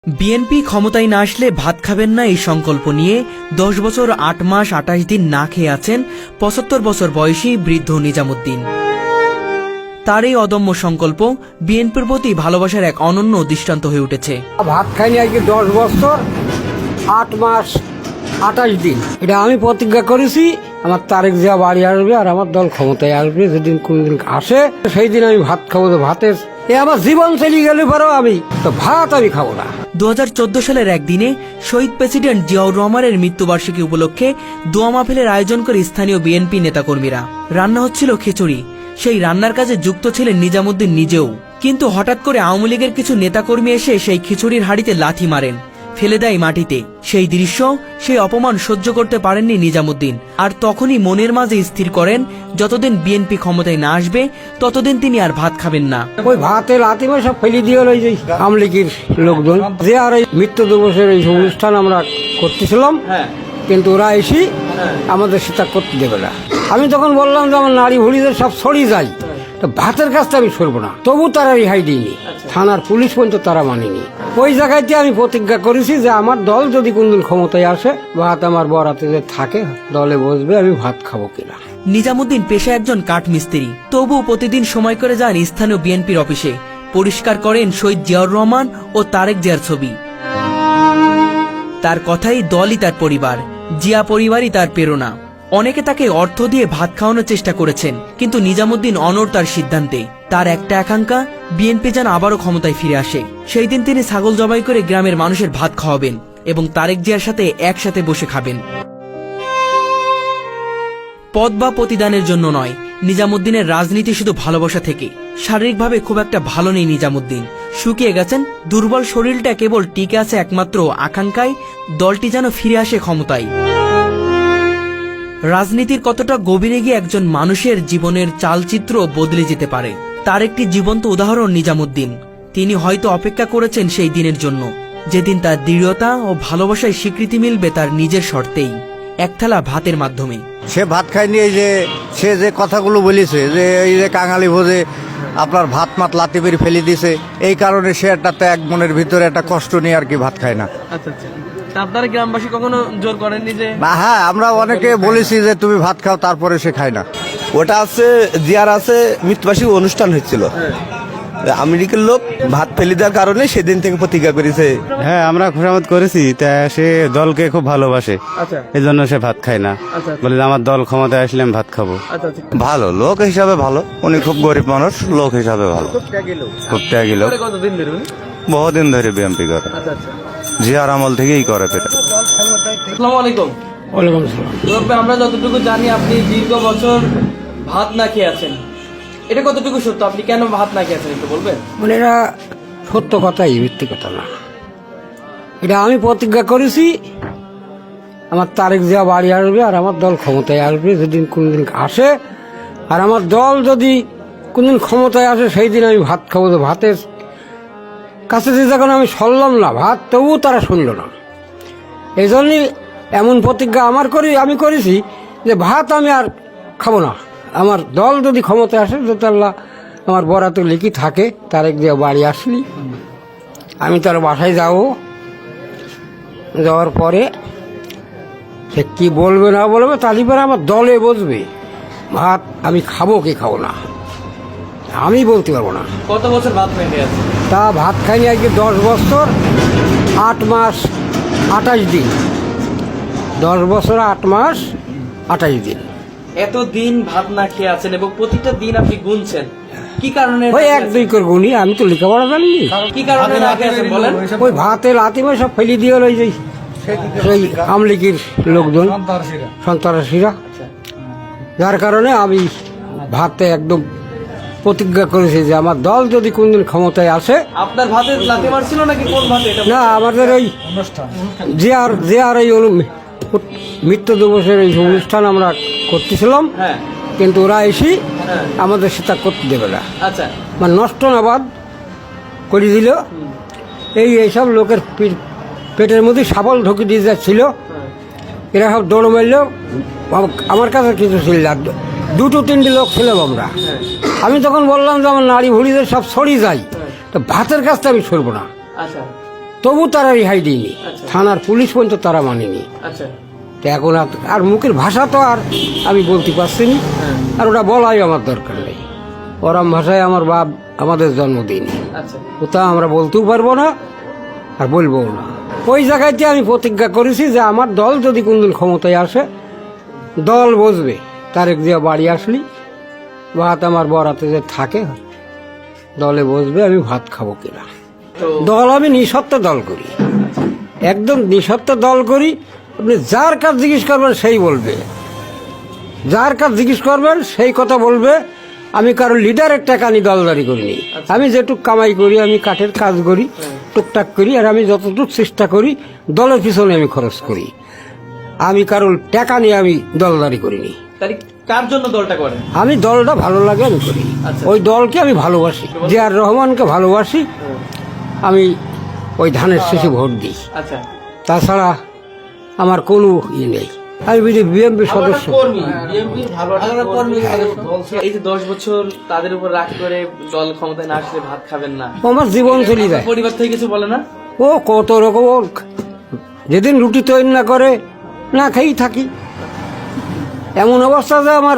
BNP ক্ষমতায় না আসলে ভাত খাবেন না এই সংকল্প নিয়ে 10 বছর 8 মাস 28 দিন না খেয়ে আছেন 75 বছর বয়সী বৃদ্ধ নিজামুদ্দিন। তার এই অদম্য সংকল্প বিএনপির প্রতি ভালোবাসার এক অনন্য দৃষ্টান্ত হয়ে উঠেছে। ভাত খাইনি আজকে 10 বছর 8 মাস 28 দিন। এটা আমি প্রতিজ্ঞা করেছি আমার তারেক জিয়া বাড়ি আসবে আর আমার দল ক্ষমতায় আসবে, যেদিন কোনদিন আসে সেই দিন আমি ভাত খাবো। ভাতের আমার জীবন চলে গেলে পরেও আমি তো ভাত আমি খাবো না। 2014 সালের একদিনে শহীদ প্রেসিডেন্ট জিয়াউর রহমানের মৃত্যুবার্ষিকী উপলক্ষে দোয়া মাহফিলের আয়োজন করে স্থানীয় বিএনপি নেতাকর্মীরা। রান্না হচ্ছিল খিচুড়ি। সেই রান্নার কাজে যুক্ত ছিলেন নিজামুদ্দিন নিজেও। কিন্তু হঠাৎ করে আওয়ামী লীগের কিছু নেতাকর্মী এসে সেই খিচুড়ির হাঁড়িতে লাথি মারেন, ফেলে দেয় মাটিতে। সেই দৃশ্য, সেই অপমান সহ্য করতে পারেননি নিজামুদ্দিন। আর তখনই মনের মাঝে স্থির করেন যতদিন বিএনপি ক্ষমতায় না আসবে ততদিন তিনি আর ভাত খাবেন না। ওই ভাতে লাথি মার সব ফেলে দিয়ে ওই যে আওয়ামী লীগের লোকজন যে আর এই মৃত্যু দিবসের এই অনুষ্ঠান আমরা করতেছিলাম, কিন্তু ওরা এসে আমাদের সেটা করতে দেবে না। আমি তখন বললাম যে আমার নারী ভুলিদের সব ছড়িয়ে যায়, ভাতের কাজটা আমি সরবো না। তবু তারা রেহাই দিইনি, থানার পুলিশ পর্যন্ত তারা মানেনি। ওই জায়গাতে আমি প্রতিজ্ঞা করেছি যে আমার দল যদি কোনদিন ক্ষমতায় আসে, ভাত আমার বরাতে যে থাকে দলে বসবে, আমি ভাত খাবো কিনা। নিজামুদ্দিন পেশায় একজন কাঠমিস্ত্রি, তবু প্রতিদিন সময় করে যান স্থানীয় বিএনপির অফিসে। পরিষ্কার করেন শহীদ জিয়াউর রহমান ও তারেক জিয়ার ছবি। তার কথাই দলই তার পরিবার, জিয়া পরিবারই তার প্রেরণা। অনেকে তাকে অর্থ দিয়ে ভাত খাওয়ানোর চেষ্টা করেছেন, কিন্তু নিজামুদ্দিন অনড় তার সিদ্ধান্তে। তার একটা আকাঙ্ক্ষা, বিএনপি যেন আবারও ক্ষমতায় ফিরে আসে। সেই দিন তিনি ছাগল জবাই করে গ্রামের মানুষের ভাত খাওয়াবেন এবং তারেক জিয়ার সাথে একসাথে বসে খাবেন। পদ বা প্রতিদানের জন্য নয়, নিজামুদ্দিনের রাজনীতি শুধু ভালোবাসা থেকে। শারীরিকভাবে খুব একটা ভালো নেই নিজামুদ্দিন, শুকিয়ে গেছেন। দুর্বল শরীরটা কেবল টিকে আছে একমাত্র আকাঙ্ক্ষায়, দলটি যেন ফিরে আসে ক্ষমতায়। রাজনীতির কতটা গভীরে গিয়ে একজন মানুষের জীবনের চালচিত্র বদলে যেতে পারে, তার একটি জীবন্ত উদাহরণ নিজামুদ্দিন। তিনি হয়তো অপেক্ষা করেছেন সেই দিনের জন্য, যেদিন তার দৃঢ়তা ও ভালোবাসায় স্বীকৃতি মিলবে তার নিজের শর্তেই, এক থালা ভাতের মাধ্যমে। সে ভাত খায়নি, এই যে সে যে কথাগুলো বলেছে যে এই যে কাঙালি ভোজে আপনার ভাত মাত লাতি বেরি ফেলে দিছে, এই কারণে সে একটা ত্যাগ মনের ভিতরে একটা কষ্ট নিয়ে আর কি ভাত খায় না। আচ্ছা আচ্ছা, আপনারা গ্রামবাসী কখনো জোর করেননি যে? হ্যাঁ, আমরা অনেকে বলেছি যে তুমি ভাত খাও, তারপরে সে খায় না। ওটা আছে জিয়ার আছে মৃত্যুবার্ষিকী অনুষ্ঠান হচ্ছিল, আমেরিকার লোক ভাত ফেলে দেওয়ার কারণে সেদিন থেকে প্রতিজ্ঞা করেছে। হ্যাঁ, আমরা খোসামত করেছি। তা সে দলকে খুব ভালোবাসে, এই জন্য সে ভাত খায় না। বলে যে আমার দল ক্ষমতায় আসলে আমি ভাত খাবো। ভালো লোক হিসাবে ভালো, উনি খুব গরিব মানুষ, লোক হিসাবে ভালো, খুব ত্যাগী লোক। বহুদিন ধরে বিএনপি করে, জিয়ার আমল থেকেই করে। আসসালামু আলাইকুম। ওয়ালাইকুম আসসালাম। আমরা যতটুকু জানি আপনি দীর্ঘ বছর ভাত না খেয়ে আছেন, এটা কতটুকু সত্য? আপনি কেন ভাত না খেয়ে আছেন একটু বলবেন? মানে এটা সত্য কথাই, মিথ্যে কথা না। এটা আমি প্রতিজ্ঞা করেছি আমার তারেক জিয়া বাড়ি আসবে আর আমার দল ক্ষমতায় আসবে, যেদিন কোনদিন আসে। আর আমার দল যদি কোনদিন ক্ষমতায় আসে সেই দিন আমি ভাত খাবো। ভাতের কাছে যখন আমি সরলাম না ভাত, তবুও তারা শুনল না। এই জন্যই এমন প্রতিজ্ঞা আমি করেছি যে ভাত আমি আর খাবো না। আমার দল যদি ক্ষমতায় আসে, যদি আল্লাহ আমার বরাতে লিখি থাকে, তারেক দিয়ে বাড়ি আসলি আমি তার বাসায় যাব। যাওয়ার পরে সে কি বলবে না বলবে, তালিপরে আমার দলে বসবে। ভাত আমি খাবো কি খাবো না আমি বলতে পারবো না। কত বছর ভাত মেখে আছে? তা ভাত খাইনি আজকে 10 বছর 8 মাস 28 দিন। 10 বছর 8 মাস 28 দিন। এত দিন ভাত না খেয়ে আছেন এবং প্রতিটা দিন আপনি গুনছেন, কি কারণে? ওই 1-2 করে গুনি, আমি তো লেখাপড়া জানিনি। কি কারণে না খেয়ে আছেন বলেন? ওই ভাতে লাথি মার সব ফেলে দিয়ে ওই যে সেই আওয়ামী লীগের লোকজন, সন্ত্রাসীরা। যার কারণে আমি ভাতে একদম প্রতিজ্ঞা করেছি যে আমার দল যদি কোনদিন ক্ষমতায় আসে। আপনার ভাতে লাথি মারছিল নাকি কোন ভাতে? না, আমাদের ওই জিয়ার এই মৃত্যু দিবসের এই অনুষ্ঠান আমরা করতেছিলাম, কিন্তু ওরা এসে আমাদের সেটা করতে দেবে না। আচ্ছা, মানে নষ্ট না বাদ করে দিল। এইসব লোকের পেটের মধ্যে সাবল ঢুকে দিয়ে যাচ্ছিল, এরা সব দৌড় মারল। আমার কাছে কিছু ছিল না, 2-3 লোক ছিলাম আমরা। আমি তখন বললাম যে আমার নারী ভুলিদের সব ছড়িয়ে যায়, তো ভাতের কাজটা আমি সরবো না। তবু তারা রেহাই দিইনি, থানার পুলিশ পর্যন্ত তারা মানেনি। আচ্ছা তো এখন আর মুখের ভাষা তো আর আমি বলতে পারছি না, আর ওটা বলাই আমার দরকার নেই। ওরম ভাষায় আমার বাপ আমাদের জন্ম দিইনি, আচ্ছা ওটা আমরা বলতেও পারবো না আর বলবো না। ওই জায়গাতে আমি প্রতিজ্ঞা করেছি যে আমার দল যদি কোনদিন ক্ষমতায় আসে, দল বসবে। তারেক জিয়া বাড়ি আসলি ভাত আমার বরাতে যে থাকে, দলে বসবে, আমি ভাত খাবো কিনা। দল আমি নিঃস্বার্থ দল করি, একদম নিঃস্বার্থ দল করি। আপনি যার কাজ জিজ্ঞেস করবেন সেই বলবে, যার কাজ জিজ্ঞেস করবেন সেই কথা বলবে। আমি কারো লিডারের টাকা নিয়ে দলদারি করিনি। আমি যেটুক কামাই করি, আমি কাঠের কাজ করি, টুকটাক করি, আর আমি যতটুক চেষ্টা করি দলের পিছনে আমি খরচ করি। আমি কারোর টাকা নিয়ে আমি দলদারি করিনি। তাহলে কার জন্য দলটা করেন? আমি দলটা ভালো লাগে আমি করি, ওই দলকে আমি ভালোবাসি, জিয়ার রহমানকে ভালোবাসি। আমি ওই ধানের শেষে ভোট দিই, আচ্ছা তাছাড়া আমার কোনো ই নেই। আমি বিএনপি সদস্য। এই যে 10 বছর তাদের উপর রাগ করে দল ক্ষমতায় না আসলে ভাত খাবেন না, আমার জীবন চলে যায়। পরিবার থেকে কিছু বলে না? ও কত রকম, যেদিন রুটি তৈরি না করে না খেয়েই থাকি। এমন অবস্থা যে আমার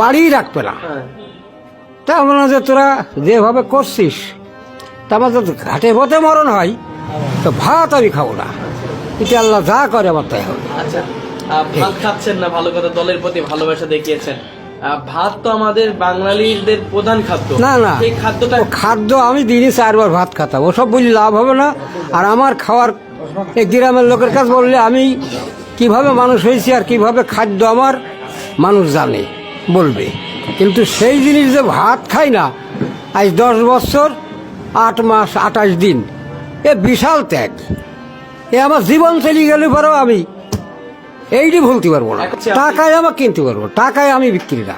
বাড়ি রাখবে না। হ্যাঁ তা মনে হয় যে তোরা যেভাবে করছিস, তা আমার যদি ঘাটে পথে মরণ হয় তো ভাত আমি খাবো না। এটা আল্লাহ যা করে আমার তাই হবে। আচ্ছা ভাত খাচ্ছেন না, ভালো কথা, দলের প্রতি ভালোবাসা দেখিয়েছেন। ভাত তো আমাদের বাঙালিদের প্রধান খাদ্য। না না, এই খাদ্যটা ও খাদ্য আমি দিনে 4 বার ভাত খাতাম, ওসব বলি লাভ হবে না। আর আমার খাওয়ার এই গ্রামের লোকের কাছে বললে আমি কিভাবে মানুষ হয়েছি আর কিভাবে খাদ্য আমার মানুষ জানে, বলবে। কিন্তু সেই জিনিস যে ভাত খাই না, আজ 10 বছর 8 মাস 28 দিন, এ বিশাল ত্যাগ। এ আমার জীবন চলে গেলে পরেও আমি এইটি ভুলতে পারবো না। টাকায় আমার কিনতে পারবো, টাকায় আমি বিক্রি না,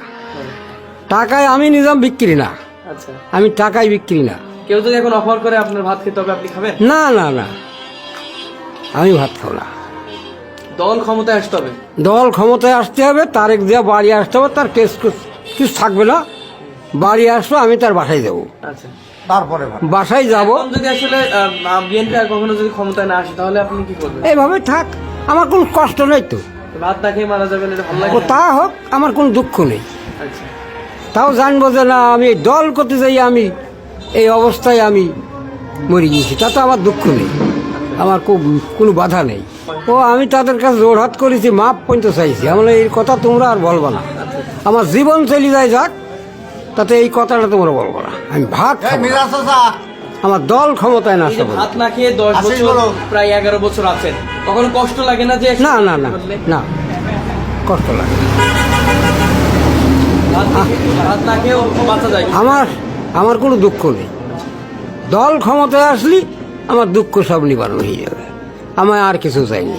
টাকায় আমি নিজাম বিক্রি না, আচ্ছা আমি টাকায় বিক্রি না। কেউ যদি এখন অফার করে আপনার ভাত খেতে হবে, আপনি খাবেন? না না না, আমি ভাত খাবো না। দল ক্ষমতায় আসতে হবে, দল ক্ষমতায় আসতে হবে, তারেক জিয়া বাড়ি আসতে হবে, তার কেস কিছু থাকবে না। বাড়ি আসবো, আমি তার বাসায় যাবো, আচ্ছা তারপরে বাসায় যাব। এখন যদি আসলে বিএনপি আর কখনো যদি ক্ষমতায় না আসে, তাহলে আপনি কি করবেন? এইভাবে থাক, আমার কোনো কষ্ট নেই তো। ভাত না খেয়ে মারা যাবেন, এটা ভালো লাগে ও না? তা হোক, আমার কোনো দুঃখ নেই। আচ্ছা তাও জানবো যে না, আমি এই দল করতে যাই, আমি এই অবস্থায় আমি মরে গিয়েছি, তাতে আমার দুঃখ নেই, আমার কোনো বাধা নেই। ও আমি তাদের কাছে জোড়হাত করেছি, মাপ পর্যন্ত চাইছি। আমার এই কথা তোমরা আর বলবো না, আমার জীবন চলে যায় যাক, তাতে এই কথাটা তোমরা বলবো না। আমি ভাত খাবো না। আমার দল ক্ষমতায় না এই যে আসতে ভাত না খেয়ে 10 বছর, প্রায় 11 বছর আছেন, কখনো কষ্ট লাগে না যে না না না না, কষ্ট লাগে না। ভাত না খেয়েও বাঁচা যায়? আমার কোনো দুঃখ নেই। দল ক্ষমতায় আসলি আমার দুঃখ সব নিবারণ হয়ে যাবে, আমায় আর কিছু চাইনি।